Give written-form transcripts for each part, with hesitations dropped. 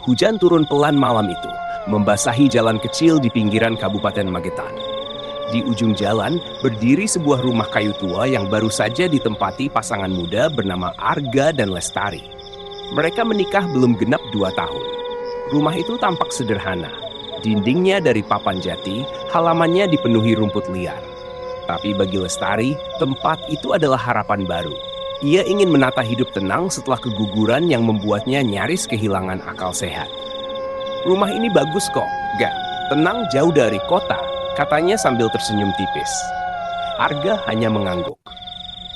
Hujan turun pelan malam itu, membasahi jalan kecil di pinggiran Kabupaten Magetan. Di ujung jalan berdiri sebuah rumah kayu tua yang baru saja ditempati pasangan muda bernama Arga dan Lestari. Mereka menikah belum genap 2 tahun. Rumah itu tampak sederhana. Dindingnya dari papan jati, halamannya dipenuhi rumput liar. Tapi bagi Lestari, tempat itu adalah harapan baru. Ia ingin menata hidup tenang setelah keguguran yang membuatnya nyaris kehilangan akal sehat. "Rumah ini bagus kok, Ga. Tenang jauh dari kota," katanya sambil tersenyum tipis. Arga hanya mengangguk.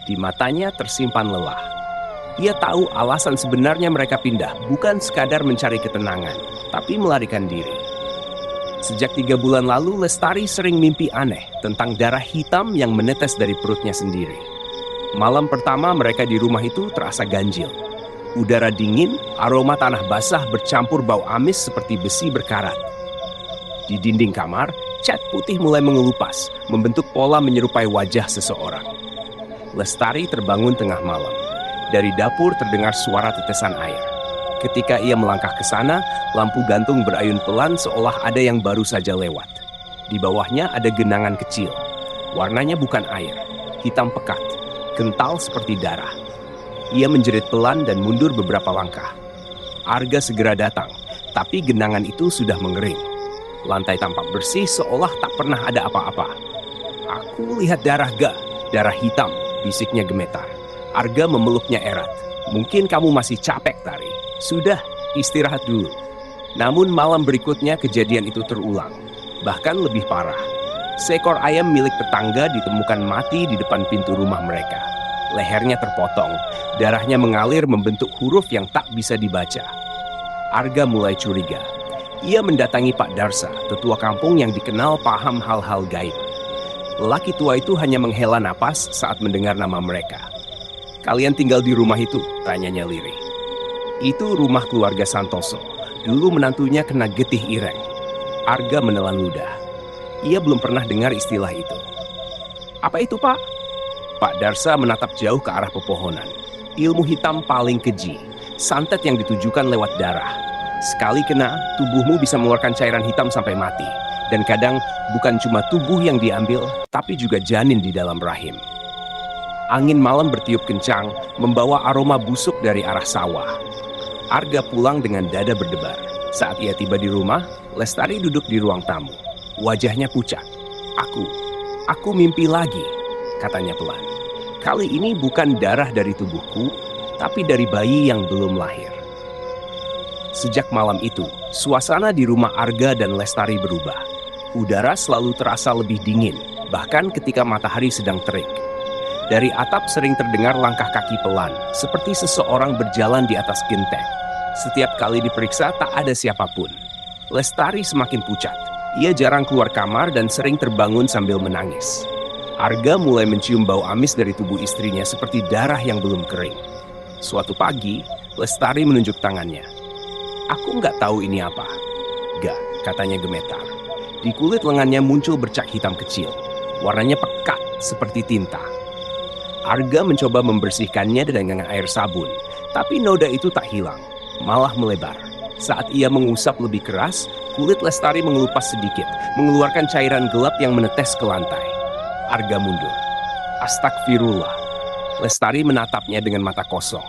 Di matanya tersimpan lelah. Ia tahu alasan sebenarnya mereka pindah bukan sekadar mencari ketenangan, tapi melarikan diri. Sejak 3 bulan lalu, Lestari sering mimpi aneh tentang darah hitam yang menetes dari perutnya sendiri. Malam pertama mereka di rumah itu terasa ganjil. Udara dingin, aroma tanah basah bercampur bau amis seperti besi berkarat. Di dinding kamar, cat putih mulai mengelupas, membentuk pola menyerupai wajah seseorang. Lestari terbangun tengah malam. Dari dapur terdengar suara tetesan air. Ketika ia melangkah ke sana, lampu gantung berayun pelan seolah ada yang baru saja lewat. Di bawahnya ada genangan kecil. Warnanya bukan air, hitam pekat, kental seperti darah. Ia menjerit pelan dan mundur beberapa langkah. Arga segera datang, tapi genangan itu sudah mengering. Lantai tampak bersih seolah tak pernah ada apa-apa. "Aku lihat darah, Ga. Darah hitam," bisiknya gemetar. Arga memeluknya erat. "Mungkin kamu masih capek, Tari. Sudah, istirahat dulu." Namun malam berikutnya kejadian itu terulang. Bahkan lebih parah. Seekor ayam milik tetangga ditemukan mati di depan pintu rumah mereka. Lehernya terpotong, darahnya mengalir membentuk huruf yang tak bisa dibaca. Arga mulai curiga. Ia mendatangi Pak Darsa, tetua kampung yang dikenal paham hal-hal gaib. Lelaki tua itu hanya menghela napas saat mendengar nama mereka. "Kalian tinggal di rumah itu?" tanyanya lirih. "Itu rumah keluarga Santoso. Dulu menantunya kena getih ireng." Arga menelan ludah. Ia belum pernah dengar istilah itu. "Apa itu, Pak?" Pak Darsa menatap jauh ke arah pepohonan. "Ilmu hitam paling keji, santet yang ditujukan lewat darah. Sekali kena, tubuhmu bisa mengeluarkan cairan hitam sampai mati. Dan kadang bukan cuma tubuh yang diambil, tapi juga janin di dalam rahim." Angin malam bertiup kencang, membawa aroma busuk dari arah sawah. Arga pulang dengan dada berdebar. Saat ia tiba di rumah, Lestari duduk di ruang tamu. Wajahnya pucat. Aku mimpi lagi," katanya pelan. "Kali ini bukan darah dari tubuhku, tapi dari bayi yang belum lahir." Sejak malam itu, suasana di rumah Arga dan Lestari berubah. Udara selalu terasa lebih dingin, bahkan ketika matahari sedang terik. Dari atap sering terdengar langkah kaki pelan, seperti seseorang berjalan di atas genteng. Setiap kali diperiksa, tak ada siapapun. Lestari semakin pucat. Ia jarang keluar kamar dan sering terbangun sambil menangis. Arga mulai mencium bau amis dari tubuh istrinya seperti darah yang belum kering. Suatu pagi, Lestari menunjuk tangannya. "Aku nggak tahu ini apa." "Ga," katanya gemetar. Di kulit lengannya muncul bercak hitam kecil. Warnanya pekat seperti tinta. Arga mencoba membersihkannya dengan air sabun, tapi noda itu tak hilang, malah melebar. Saat ia mengusap lebih keras, kulit Lestari mengelupas sedikit, mengeluarkan cairan gelap yang menetes ke lantai. Arga mundur. "Astagfirullah." Lestari menatapnya dengan mata kosong.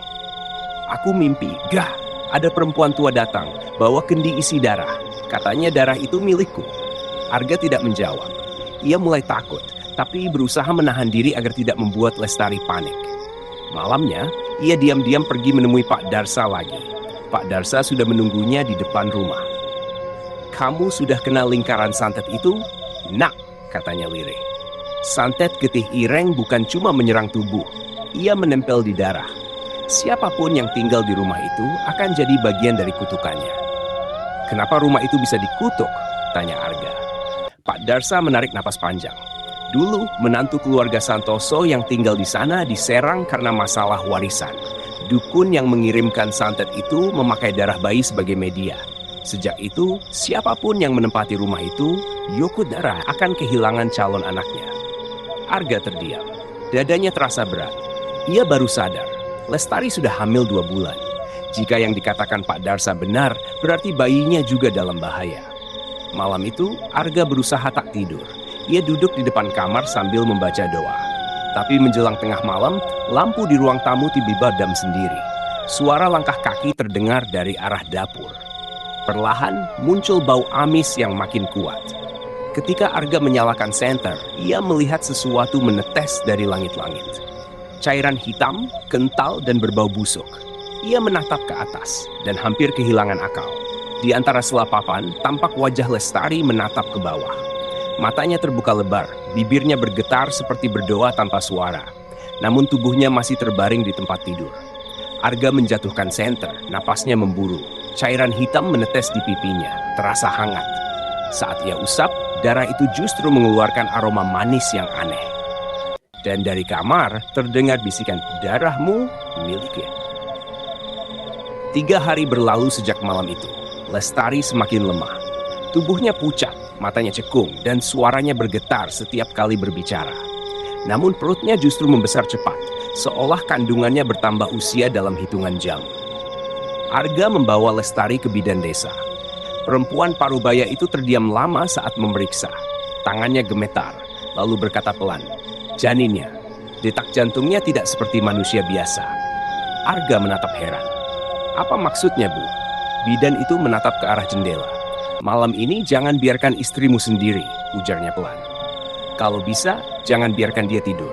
"Aku mimpi, Ga. Ada perempuan tua datang, bawa kendi isi darah. Katanya darah itu milikku." Arga tidak menjawab. Ia mulai takut, tapi berusaha menahan diri agar tidak membuat Lestari panik. Malamnya, ia diam-diam pergi menemui Pak Darsa lagi. Pak Darsa sudah menunggunya di depan rumah. "Kamu sudah kenal lingkaran santet itu?" "Nak," katanya lirih. "Santet getih ireng bukan cuma menyerang tubuh, ia menempel di darah. Siapapun yang tinggal di rumah itu akan jadi bagian dari kutukannya." "Kenapa rumah itu bisa dikutuk?" tanya Arga. Pak Darsa menarik napas panjang. Dulu, menantu keluarga Santoso yang tinggal di sana diserang karena masalah warisan. Dukun yang mengirimkan santet itu memakai darah bayi sebagai media. Sejak itu, siapapun yang menempati rumah itu, Yokudara akan kehilangan calon anaknya. Arga terdiam. Dadanya terasa berat. Ia baru sadar, Lestari sudah hamil 2 bulan. Jika yang dikatakan Pak Darsa benar, berarti bayinya juga dalam bahaya. Malam itu, Arga berusaha tak tidur. Ia duduk di depan kamar sambil membaca doa. Tapi menjelang tengah malam, lampu di ruang tamu tiba-tiba padam sendiri. Suara langkah kaki terdengar dari arah dapur. Perlahan muncul bau amis yang makin kuat. Ketika Arga menyalakan senter, ia melihat sesuatu menetes dari langit-langit. Cairan hitam, kental, dan berbau busuk. Ia menatap ke atas dan hampir kehilangan akal. Di antara selapapan, tampak wajah Lestari menatap ke bawah. Matanya terbuka lebar, bibirnya bergetar seperti berdoa tanpa suara. Namun tubuhnya masih terbaring di tempat tidur. Arga menjatuhkan senter, napasnya memburu. Cairan hitam menetes di pipinya, terasa hangat. Saat ia usap, darah itu justru mengeluarkan aroma manis yang aneh. Dan dari kamar terdengar bisikan, "Darahmu miliknya." 3 hari berlalu sejak malam itu. Lestari semakin lemah. Tubuhnya pucat, matanya cekung, dan suaranya bergetar setiap kali berbicara. Namun perutnya justru membesar cepat, seolah kandungannya bertambah usia dalam hitungan jam. Arga membawa Lestari ke bidan desa. Perempuan parubaya itu terdiam lama saat memeriksa. Tangannya gemetar, lalu berkata pelan, "Janinnya, detak jantungnya tidak seperti manusia biasa." Arga menatap heran. "Apa maksudnya, Bu?" Bidan itu menatap ke arah jendela. "Malam ini jangan biarkan istrimu sendiri," ujarnya pelan. "Kalau bisa, jangan biarkan dia tidur."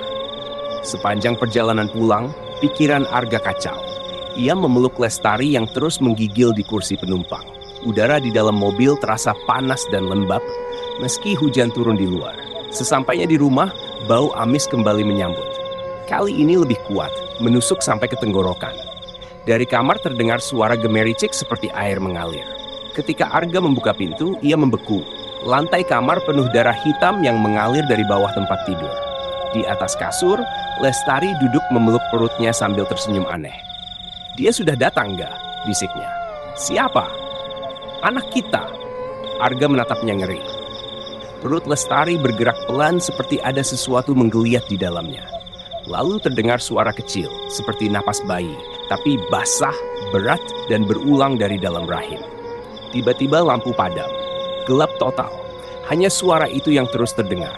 Sepanjang perjalanan pulang, pikiran Arga kacau. Ia memeluk Lestari yang terus menggigil di kursi penumpang. Udara di dalam mobil terasa panas dan lembab, meski hujan turun di luar. Sesampainya di rumah, bau amis kembali menyambut. Kali ini lebih kuat, menusuk sampai ke tenggorokan. Dari kamar terdengar suara gemericik seperti air mengalir. Ketika Arga membuka pintu, ia membeku. Lantai kamar penuh darah hitam yang mengalir dari bawah tempat tidur. Di atas kasur, Lestari duduk memeluk perutnya sambil tersenyum aneh. "Dia sudah datang, nggak?" bisiknya. "Siapa?" "Anak kita." Arga menatapnya ngeri. Perut Lestari bergerak pelan seperti ada sesuatu menggeliat di dalamnya. Lalu terdengar suara kecil, seperti napas bayi, tapi basah, berat, dan berulang dari dalam rahim. Tiba-tiba lampu padam. Gelap total. Hanya suara itu yang terus terdengar.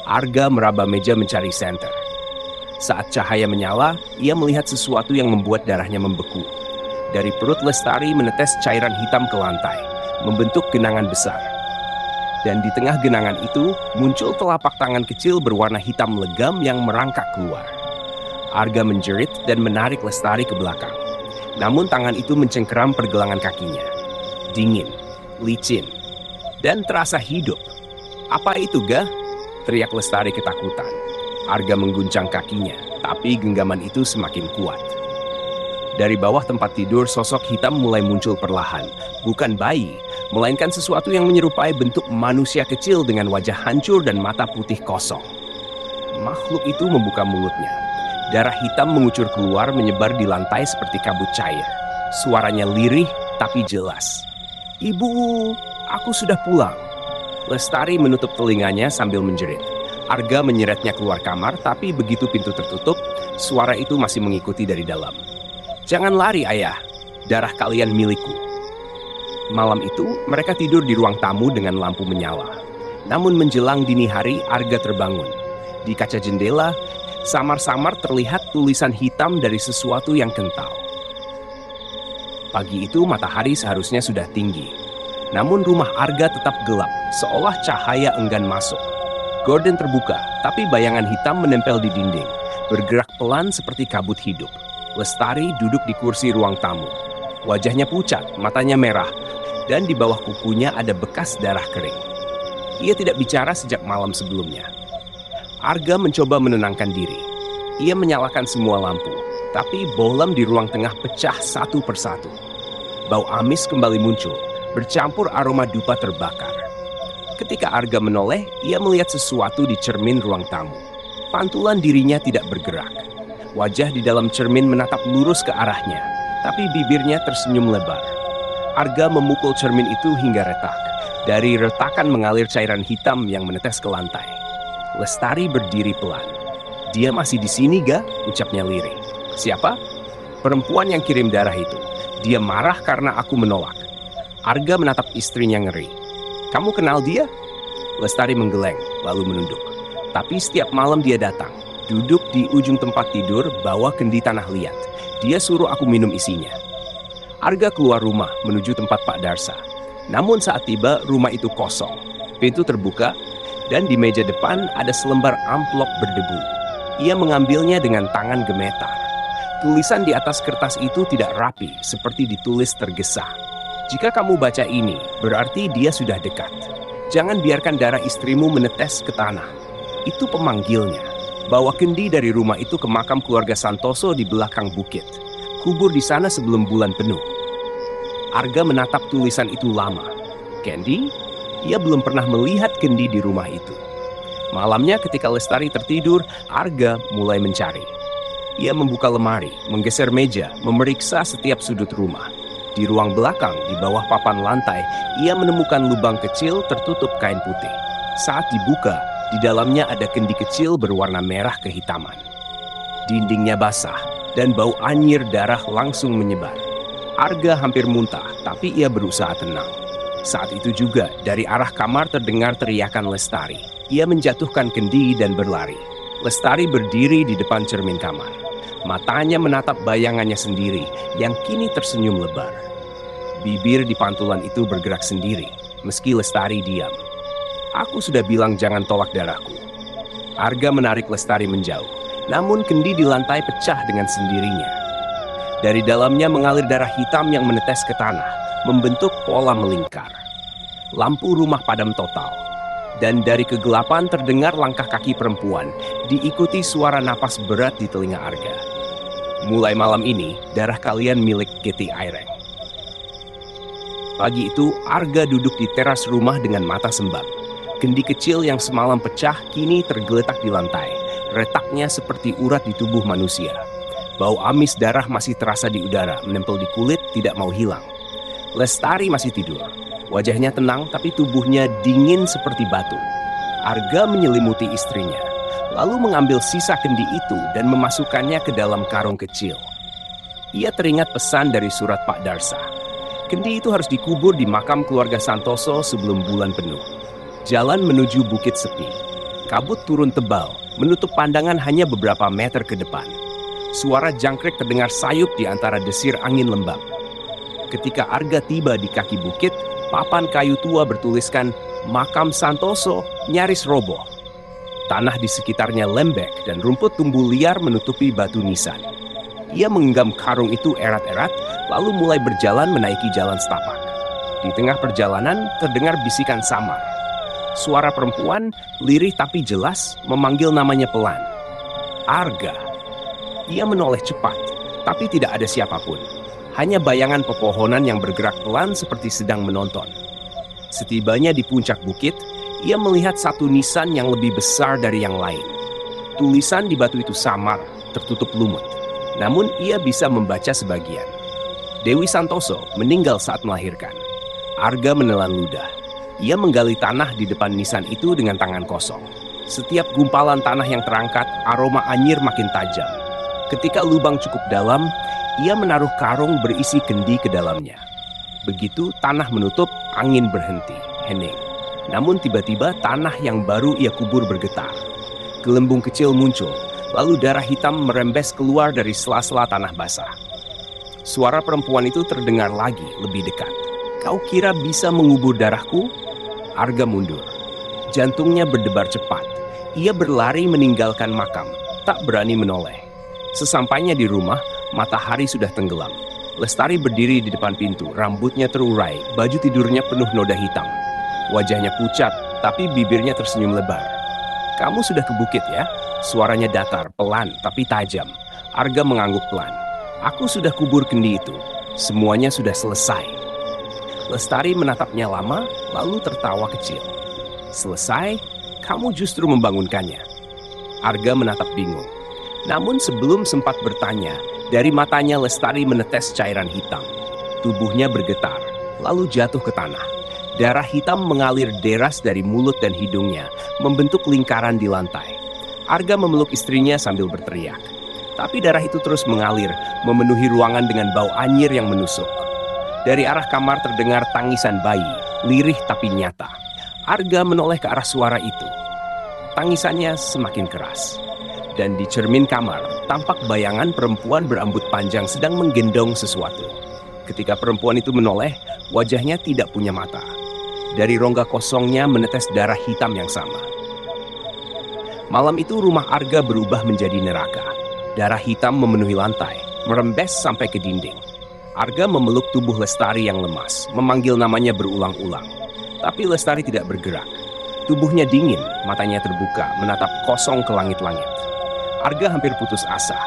Arga meraba meja mencari senter. Saat cahaya menyala, ia melihat sesuatu yang membuat darahnya membeku. Dari perut Lestari menetes cairan hitam ke lantai, membentuk genangan besar. Dan di tengah genangan itu, muncul telapak tangan kecil berwarna hitam legam yang merangkak keluar. Arga menjerit dan menarik Lestari ke belakang. Namun tangan itu mencengkeram pergelangan kakinya. Dingin, licin, dan terasa hidup. "Apa itu, Ga?" teriak Lestari ketakutan. Arga mengguncang kakinya, tapi genggaman itu semakin kuat. Dari bawah tempat tidur, sosok hitam mulai muncul perlahan. Bukan bayi, melainkan sesuatu yang menyerupai bentuk manusia kecil dengan wajah hancur dan mata putih kosong. Makhluk itu membuka mulutnya. Darah hitam mengucur keluar menyebar di lantai seperti kabut cair. Suaranya lirih tapi jelas. "Ibu, aku sudah pulang." Lestari menutup telinganya sambil menjerit. Arga menyeretnya keluar kamar, tapi begitu pintu tertutup, suara itu masih mengikuti dari dalam. "Jangan lari, Ayah. Darah kalian milikku." Malam itu, mereka tidur di ruang tamu dengan lampu menyala. Namun menjelang dini hari, Arga terbangun. Di kaca jendela, samar-samar terlihat tulisan hitam dari sesuatu yang kental. Pagi itu matahari seharusnya sudah tinggi. Namun rumah Arga tetap gelap, seolah cahaya enggan masuk. Gorden terbuka, tapi bayangan hitam menempel di dinding, bergerak pelan seperti kabut hidup. Lestari duduk di kursi ruang tamu. Wajahnya pucat, matanya merah, dan di bawah kukunya ada bekas darah kering. Ia tidak bicara sejak malam sebelumnya. Arga mencoba menenangkan diri. Ia menyalakan semua lampu, tapi bohlam di ruang tengah pecah satu persatu. Bau amis kembali muncul, bercampur aroma dupa terbakar. Ketika Arga menoleh, ia melihat sesuatu di cermin ruang tamu. Pantulan dirinya tidak bergerak. Wajah di dalam cermin menatap lurus ke arahnya, tapi bibirnya tersenyum lebar. Arga memukul cermin itu hingga retak. Dari retakan mengalir cairan hitam yang menetes ke lantai. Lestari berdiri pelan. "Dia masih di sini, Ga?" ucapnya lirih. "Siapa?" "Perempuan yang kirim darah itu. Dia marah karena aku menolak. Arga menatap istrinya ngeri. "Kamu kenal dia?" Lestari menggeleng, lalu menunduk. Tapi setiap malam dia datang, duduk di ujung tempat tidur, bawa kendi tanah liat. Dia suruh aku minum isinya. Arga keluar rumah menuju tempat Pak Darsa. Namun saat tiba, rumah itu kosong. Pintu terbuka, dan di meja depan ada selembar amplop berdebu. Ia mengambilnya dengan tangan gemetar. Tulisan di atas kertas itu tidak rapi, seperti ditulis tergesa. "Jika kamu baca ini, berarti dia sudah dekat. Jangan biarkan darah istrimu menetes ke tanah. Itu pemanggilnya. Bawa kendi dari rumah itu ke makam keluarga Santoso di belakang bukit. Kubur di sana sebelum bulan penuh." Arga menatap tulisan itu lama. Kendi? Ia belum pernah melihat kendi di rumah itu. Malamnya ketika Lestari tertidur, Arga mulai mencari. Ia membuka lemari, menggeser meja, memeriksa setiap sudut rumah. Di ruang belakang, di bawah papan lantai, ia menemukan lubang kecil tertutup kain putih. Saat dibuka, di dalamnya ada kendi kecil berwarna merah kehitaman. Dindingnya basah, dan bau anyir darah langsung menyebar. Arga hampir muntah, tapi ia berusaha tenang. Saat itu juga, dari arah kamar terdengar teriakan Lestari. Ia menjatuhkan kendi dan berlari. Lestari berdiri di depan cermin kamar. Matanya menatap bayangannya sendiri yang kini tersenyum lebar. Bibir di pantulan itu bergerak sendiri, meski Lestari diam. "Aku sudah bilang jangan tolak darahku." Arga menarik Lestari menjauh, namun kendi di lantai pecah dengan sendirinya. Dari dalamnya mengalir darah hitam yang menetes ke tanah, membentuk pola melingkar. Lampu rumah padam total, dan dari kegelapan terdengar langkah kaki perempuan, diikuti suara napas berat di telinga Arga. "Mulai malam ini, darah kalian milik Getty Aireng." Pagi itu, Arga duduk di teras rumah dengan mata sembab. Kendi kecil yang semalam pecah kini tergeletak di lantai. Retaknya seperti urat di tubuh manusia. Bau amis darah masih terasa di udara, menempel di kulit, tidak mau hilang. Lestari masih tidur. Wajahnya tenang, tapi tubuhnya dingin seperti batu. Arga menyelimuti istrinya, lalu mengambil sisa kendi itu dan memasukkannya ke dalam karung kecil. Ia teringat pesan dari surat Pak Darsa. Kendi itu harus dikubur di makam keluarga Santoso sebelum bulan penuh. Jalan menuju bukit sepi. Kabut turun tebal, menutup pandangan hanya beberapa meter ke depan. Suara jangkrik terdengar sayup di antara desir angin lembab. Ketika Arga tiba di kaki bukit, papan kayu tua bertuliskan makam Santoso nyaris roboh. Tanah di sekitarnya lembek dan rumput tumbuh liar menutupi batu nisan. Ia menggenggam karung itu erat-erat, lalu mulai berjalan menaiki jalan setapak. Di tengah perjalanan terdengar bisikan samar. Suara perempuan, lirih tapi jelas, memanggil namanya pelan. "Arga." Ia menoleh cepat, tapi tidak ada siapapun. Hanya bayangan pepohonan yang bergerak pelan seperti sedang menonton. Setibanya di puncak bukit, ia melihat satu nisan yang lebih besar dari yang lain. Tulisan di batu itu samar, tertutup lumut. Namun ia bisa membaca sebagian. Dewi Santoso meninggal saat melahirkan. Arga menelan ludah. Ia menggali tanah di depan nisan itu dengan tangan kosong. Setiap gumpalan tanah yang terangkat, aroma anyir makin tajam. Ketika lubang cukup dalam, ia menaruh karung berisi kendi ke dalamnya. Begitu tanah menutup, angin berhenti, hening. Namun tiba-tiba tanah yang baru ia kubur bergetar. Gelembung kecil muncul, lalu darah hitam merembes keluar dari sela-sela tanah basah. Suara perempuan itu terdengar lagi lebih dekat. "Kau kira bisa mengubur darahku?" Arga mundur. Jantungnya berdebar cepat. Ia berlari meninggalkan makam, tak berani menoleh. Sesampainya di rumah, matahari sudah tenggelam. Lestari berdiri di depan pintu, rambutnya terurai, baju tidurnya penuh noda hitam. Wajahnya pucat, tapi bibirnya tersenyum lebar. "Kamu sudah ke bukit ya?" Suaranya datar, pelan, tapi tajam. Arga mengangguk pelan. "Aku sudah kubur kendi itu. Semuanya sudah selesai." Lestari menatapnya lama, lalu tertawa kecil. "Selesai? Kamu justru membangunkannya." Arga menatap bingung. Namun sebelum sempat bertanya, dari matanya Lestari menetes cairan hitam. Tubuhnya bergetar, lalu jatuh ke tanah. Darah hitam mengalir deras dari mulut dan hidungnya, membentuk lingkaran di lantai. Arga memeluk istrinya sambil berteriak. Tapi darah itu terus mengalir, memenuhi ruangan dengan bau anyir yang menusuk. Dari arah kamar terdengar tangisan bayi, lirih tapi nyata. Arga menoleh ke arah suara itu. Tangisannya semakin keras. Dan di cermin kamar, tampak bayangan perempuan berambut panjang sedang menggendong sesuatu. Ketika perempuan itu menoleh, wajahnya tidak punya mata. Dari rongga kosongnya menetes darah hitam yang sama. Malam itu rumah Arga berubah menjadi neraka. Darah hitam memenuhi lantai, merembes sampai ke dinding. Arga memeluk tubuh Lestari yang lemas, memanggil namanya berulang-ulang. Tapi Lestari tidak bergerak. Tubuhnya dingin, matanya terbuka, menatap kosong ke langit-langit. Arga hampir putus asa,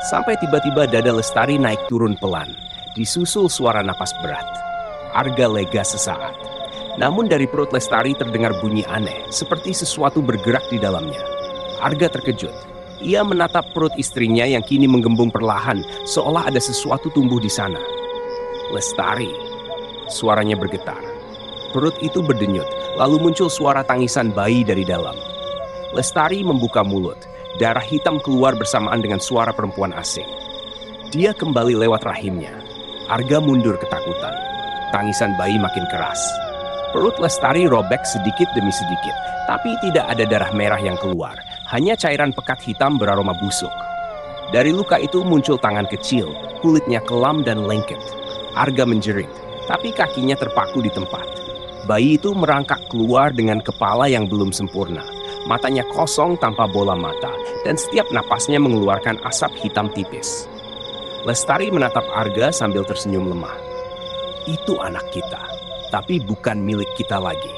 sampai tiba-tiba dada Lestari naik turun pelan, disusul suara napas berat. Arga lega sesaat. Namun dari perut Lestari terdengar bunyi aneh, seperti sesuatu bergerak di dalamnya. Arga terkejut. Ia menatap perut istrinya yang kini menggembung perlahan, seolah ada sesuatu tumbuh di sana. Lestari. Suaranya bergetar. Perut itu berdenyut, lalu muncul suara tangisan bayi dari dalam. Lestari membuka mulut. Darah hitam keluar bersamaan dengan suara perempuan asing. Dia kembali lewat rahimnya. Arga mundur ketakutan. Tangisan bayi makin keras. Perut Lestari robek sedikit demi sedikit, tapi tidak ada darah merah yang keluar. Hanya cairan pekat hitam beraroma busuk. Dari luka itu muncul tangan kecil, kulitnya kelam dan lengket. Arga menjerit, tapi kakinya terpaku di tempat. Bayi itu merangkak keluar dengan kepala yang belum sempurna. Matanya kosong tanpa bola mata, dan setiap napasnya mengeluarkan asap hitam tipis. Lestari menatap Arga sambil tersenyum lemah. Itu anak kita, tapi bukan milik kita lagi.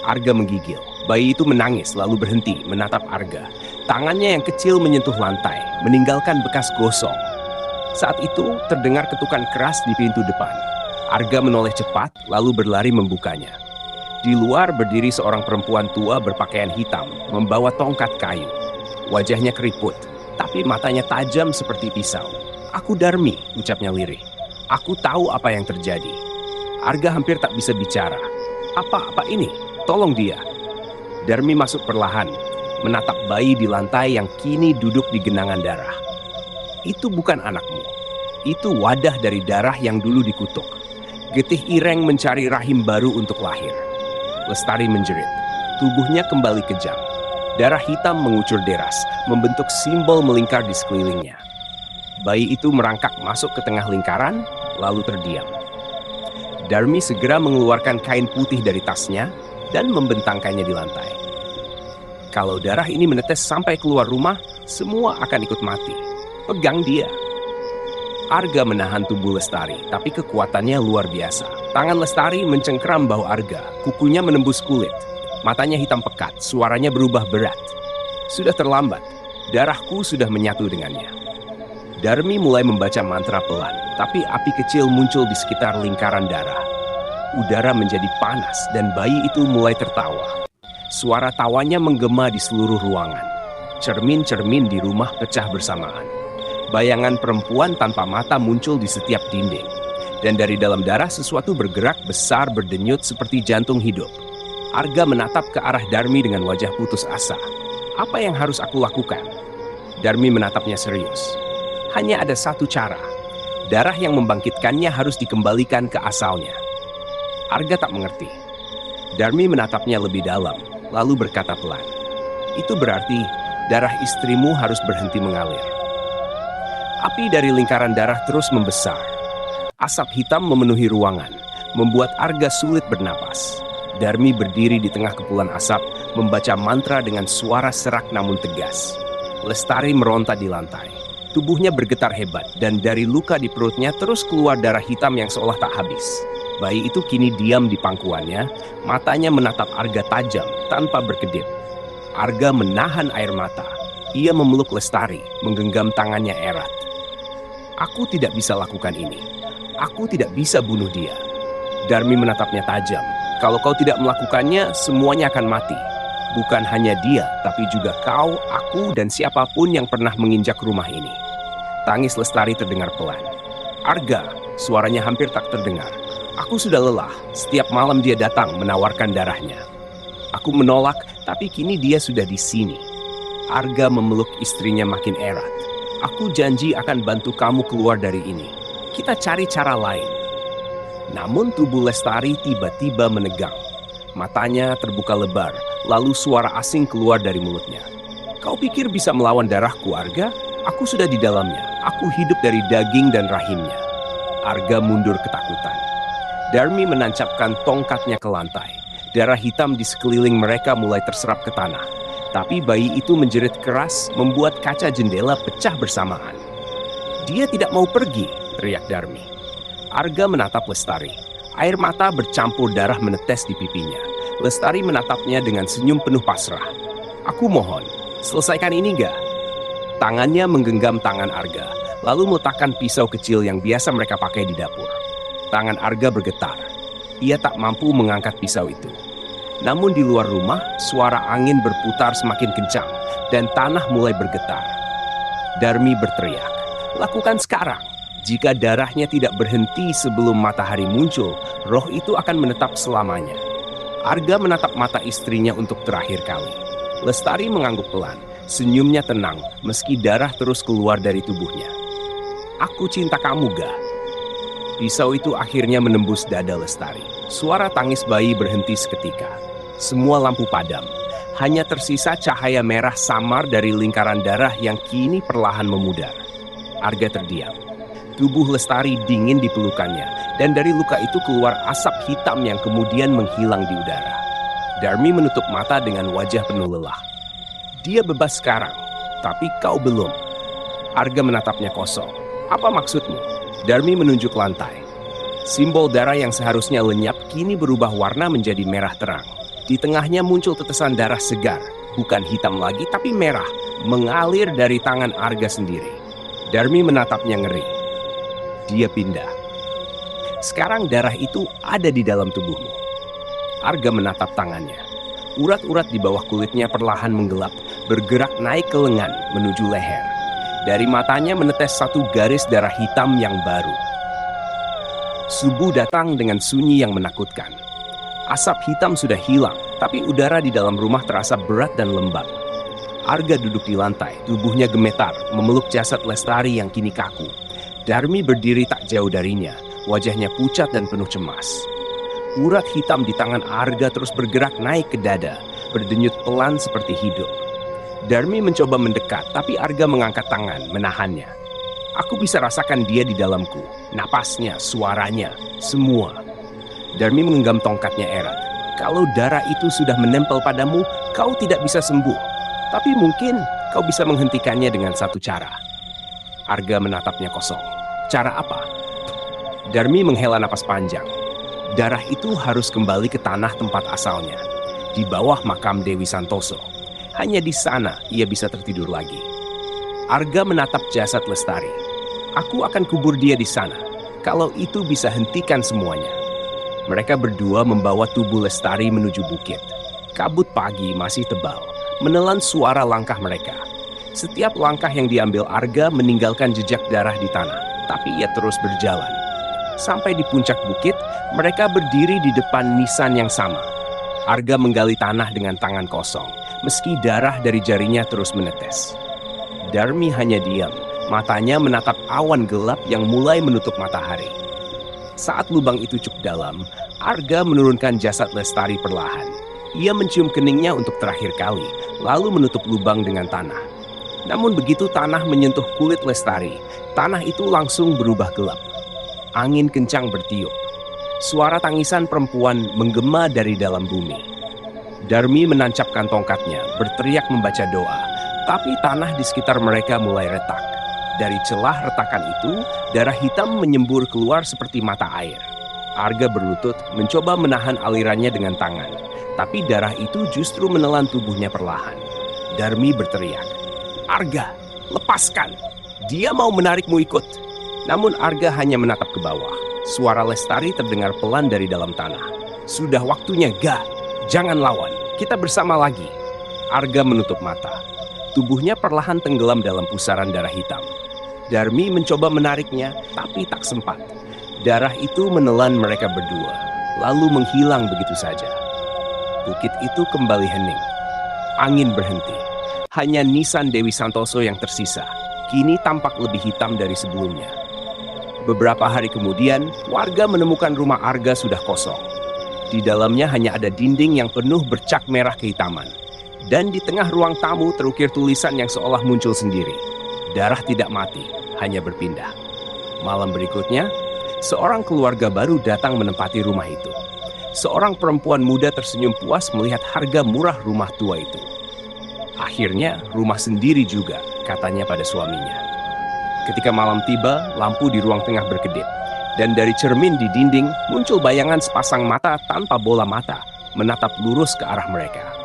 Arga menggigil. Bayi itu menangis lalu berhenti menatap Arga. Tangannya yang kecil menyentuh lantai, meninggalkan bekas gosong. Saat itu terdengar ketukan keras di pintu depan. Arga menoleh cepat lalu berlari membukanya. Di luar berdiri seorang perempuan tua berpakaian hitam, membawa tongkat kayu. Wajahnya keriput, tapi matanya tajam seperti pisau. "Aku Darmi," ucapnya lirih. "Aku tahu apa yang terjadi." Arga hampir tak bisa bicara. Apa ini? Tolong dia." Darmi masuk perlahan, menatap bayi di lantai yang kini duduk di genangan darah. "Itu bukan anakmu. Itu wadah dari darah yang dulu dikutuk. Getih Ireng mencari rahim baru untuk lahir." Lestari menjerit. Tubuhnya kembali kejam. Darah hitam mengucur deras, membentuk simbol melingkar di sekelilingnya. Bayi itu merangkak masuk ke tengah lingkaran, lalu terdiam. Darmi segera mengeluarkan kain putih dari tasnya dan membentangkannya di lantai. Kalau darah ini menetes sampai keluar rumah, semua akan ikut mati. Pegang dia. Arga menahan tubuh Lestari, tapi kekuatannya luar biasa. Tangan Lestari mencengkeram bahu Arga, kukunya menembus kulit. Matanya hitam pekat, suaranya berubah berat. Sudah terlambat, darahku sudah menyatu dengannya. Darmi mulai membaca mantra pelan, tapi api kecil muncul di sekitar lingkaran darah. Udara menjadi panas dan bayi itu mulai tertawa. Suara tawanya menggema di seluruh ruangan. Cermin-cermin di rumah pecah bersamaan. Bayangan perempuan tanpa mata muncul di setiap dinding. Dan dari dalam darah sesuatu bergerak besar berdenyut seperti jantung hidup. Arga menatap ke arah Darmi dengan wajah putus asa. Apa yang harus aku lakukan? Darmi menatapnya serius. Hanya ada satu cara. Darah yang membangkitkannya harus dikembalikan ke asalnya. Arga tak mengerti. Darmi menatapnya lebih dalam, lalu berkata pelan. Itu berarti darah istrimu harus berhenti mengalir. Api dari lingkaran darah terus membesar. Asap hitam memenuhi ruangan, membuat Arga sulit bernapas. Darmi berdiri di tengah kepulan asap, membaca mantra dengan suara serak namun tegas. Lestari meronta di lantai. Tubuhnya bergetar hebat, dan dari luka di perutnya terus keluar darah hitam yang seolah tak habis. Bayi itu kini diam di pangkuannya, matanya menatap Arga tajam tanpa berkedip. Arga menahan air mata. Ia memeluk Lestari, menggenggam tangannya erat. Aku tidak bisa lakukan ini. Aku tidak bisa bunuh dia. Darmi menatapnya tajam. Kalau kau tidak melakukannya, semuanya akan mati. Bukan hanya dia, tapi juga kau, aku, dan siapapun yang pernah menginjak rumah ini. Tangis Lestari terdengar pelan. Arga, suaranya hampir tak terdengar. Aku sudah lelah. Setiap malam dia datang menawarkan darahnya. Aku menolak, tapi kini dia sudah di sini. Arga memeluk istrinya makin erat. Aku janji akan bantu kamu keluar dari ini. Kita cari cara lain. Namun tubuh Lestari tiba-tiba menegang. Matanya terbuka lebar, lalu suara asing keluar dari mulutnya. Kau pikir bisa melawan darahku, Arga? Aku sudah di dalamnya. Aku hidup dari daging dan rahimnya. Arga mundur ketakutan. Darmi menancapkan tongkatnya ke lantai. Darah hitam di sekeliling mereka mulai terserap ke tanah. Tapi bayi itu menjerit keras, membuat kaca jendela pecah bersamaan. Dia tidak mau pergi, teriak Darmi. Arga menatap Lestari. Air mata bercampur darah menetes di pipinya. Lestari menatapnya dengan senyum penuh pasrah. Aku mohon, selesaikan ini gak? Tangannya menggenggam tangan Arga, lalu meletakkan pisau kecil yang biasa mereka pakai di dapur. Tangan Arga bergetar. Ia tak mampu mengangkat pisau itu. Namun di luar rumah, suara angin berputar semakin kencang dan tanah mulai bergetar. Darmi berteriak, "Lakukan sekarang! Jika darahnya tidak berhenti sebelum matahari muncul, roh itu akan menetap selamanya." Arga menatap mata istrinya untuk terakhir kali. Lestari mengangguk pelan, senyumnya tenang meski darah terus keluar dari tubuhnya. "Aku cinta kamu, Ga." Pisau itu akhirnya menembus dada Lestari. Suara tangis bayi berhenti seketika. Semua lampu padam. Hanya tersisa cahaya merah samar dari lingkaran darah yang kini perlahan memudar. Arga terdiam. Tubuh Lestari dingin di pelukannya, dan dari luka itu keluar asap hitam yang kemudian menghilang di udara. Darmi menutup mata dengan wajah penuh lelah. Dia bebas sekarang, tapi kau belum. Arga menatapnya kosong. Apa maksudmu? Darmi menunjuk lantai. Simbol darah yang seharusnya lenyap kini berubah warna menjadi merah terang. Di tengahnya muncul tetesan darah segar, bukan hitam lagi tapi merah, mengalir dari tangan Arga sendiri. Darmi menatapnya ngeri. Dia pindah. Sekarang darah itu ada di dalam tubuhmu. Arga menatap tangannya. Urat-urat di bawah kulitnya perlahan menggelap, bergerak naik ke lengan menuju leher. Dari matanya menetes satu garis darah hitam yang baru. Subuh datang dengan sunyi yang menakutkan. Asap hitam sudah hilang, tapi udara di dalam rumah terasa berat dan lembab. Arga duduk di lantai, tubuhnya gemetar, memeluk jasad Lestari yang kini kaku. Darmi berdiri tak jauh darinya, wajahnya pucat dan penuh cemas. Urat hitam di tangan Arga terus bergerak naik ke dada, berdenyut pelan seperti hidup. Darmi mencoba mendekat, tapi Arga mengangkat tangan, menahannya. Aku bisa rasakan dia di dalamku, napasnya, suaranya, semua. Darmi menggenggam tongkatnya erat. Kalau darah itu sudah menempel padamu, kau tidak bisa sembuh. Tapi mungkin kau bisa menghentikannya dengan satu cara. Arga menatapnya kosong. Cara apa? Darmi menghela napas panjang. Darah itu harus kembali ke tanah tempat asalnya, di bawah makam Dewi Santoso. Hanya di sana ia bisa tertidur lagi. Arga menatap jasad Lestari. Aku akan kubur dia di sana. Kalau itu bisa hentikan semuanya. Mereka berdua membawa tubuh Lestari menuju bukit. Kabut pagi masih tebal, menelan suara langkah mereka. Setiap langkah yang diambil Arga meninggalkan jejak darah di tanah. Tapi ia terus berjalan. Sampai di puncak bukit, mereka berdiri di depan nisan yang sama. Arga menggali tanah dengan tangan kosong, meski darah dari jarinya terus menetes. Darmi hanya diam, matanya menatap awan gelap yang mulai menutup matahari. Saat lubang itu cukup dalam, Arga menurunkan jasad Lestari perlahan. Ia mencium keningnya untuk terakhir kali, lalu menutup lubang dengan tanah. Namun begitu tanah menyentuh kulit Lestari, tanah itu langsung berubah gelap. Angin kencang bertiup. Suara tangisan perempuan menggema dari dalam bumi. Darmi menancapkan tongkatnya, berteriak membaca doa. Tapi tanah di sekitar mereka mulai retak. Dari celah retakan itu, darah hitam menyembur keluar seperti mata air. Arga berlutut, mencoba menahan alirannya dengan tangan. Tapi darah itu justru menelan tubuhnya perlahan. Darmi berteriak, "Arga, lepaskan! Dia mau menarikmu ikut." Namun Arga hanya menatap ke bawah. Suara Lestari terdengar pelan dari dalam tanah. "Sudah waktunya, Ga. Jangan lawan. Kita bersama lagi." Arga menutup mata. Tubuhnya perlahan tenggelam dalam pusaran darah hitam. Darmi mencoba menariknya, tapi tak sempat. Darah itu menelan mereka berdua, lalu menghilang begitu saja. Bukit itu kembali hening. Angin berhenti. Hanya nisan Dewi Santoso yang tersisa. kini tampak lebih hitam dari sebelumnya. Beberapa hari kemudian, warga menemukan rumah Arga sudah kosong. Di dalamnya hanya ada dinding yang penuh bercak merah kehitaman. Dan di tengah ruang tamu terukir tulisan yang seolah muncul sendiri. Darah tidak mati, hanya berpindah. Malam berikutnya, seorang keluarga baru datang menempati rumah itu. Seorang perempuan muda tersenyum puas melihat harga murah rumah tua itu. Akhirnya, rumah sendiri juga, katanya pada suaminya. Ketika malam tiba, lampu di ruang tengah berkedip. Dan dari cermin di dinding muncul bayangan sepasang mata tanpa bola mata menatap lurus ke arah mereka.